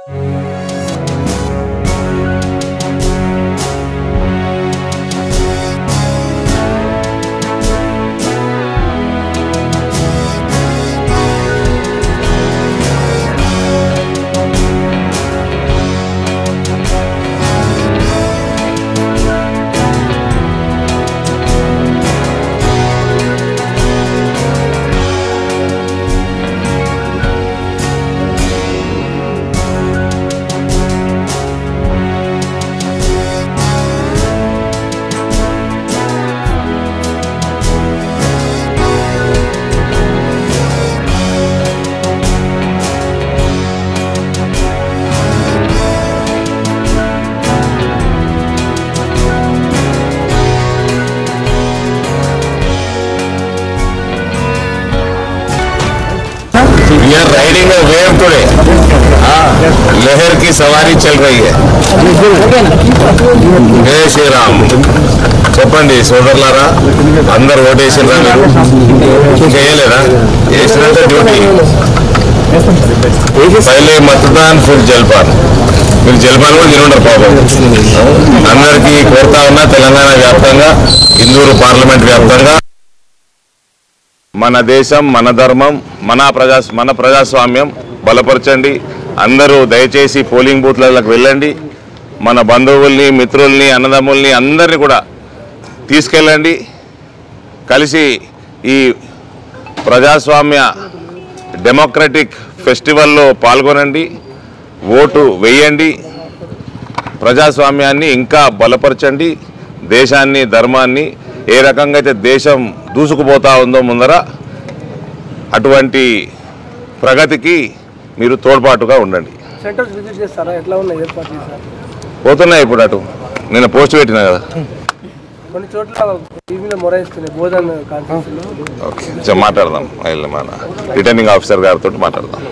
We are riding a wave today. लहर की सवारी चल रही है. जय श्री राम. చెప్పండి సోదరులారా, అందరు ఓటేసిరా? మీరు చేయలేదా? చేసినంత డ్యూటీ. పहले मतदान फिर जलपान. మీరు జలపాన్ కూడా తినుంటారు పాపం. అందరికీ కోరుతా ఉన్నా, తెలంగాణ వ్యాప్తంగా, ఇందూరు పార్లమెంట్ వ్యాప్తంగా మన దేశం, మన ధర్మం, మన ప్రజాస్వామ్యం బలపరచండి. అందరూ దయచేసి పోలింగ్ బూత్లకు వెళ్ళండి. మన బంధువుల్ని, మిత్రుల్ని, అన్నదమ్ముల్ని అందరినీ కూడా తీసుకెళ్ళండి. కలిసి ఈ ప్రజాస్వామ్య డెమోక్రటిక్ ఫెస్టివల్లో పాల్గొనండి. ఓటు వేయండి. ప్రజాస్వామ్యాన్ని ఇంకా బలపరచండి. దేశాన్ని, ధర్మాన్ని ఏ రకంగా అయితే దేశం దూసుకుపోతా ఉందో ముందర, అటువంటి ప్రగతికి మీరు తోడ్పాటుగా ఉండండి. పోతున్నాయి ఇప్పుడు అటు. నేను పోస్ట్ పెట్టినా కదా. ఓకే, మాట్లాడదాం. మన రిటర్నింగ్ ఆఫీసర్ గారితో మాట్లాడదాం.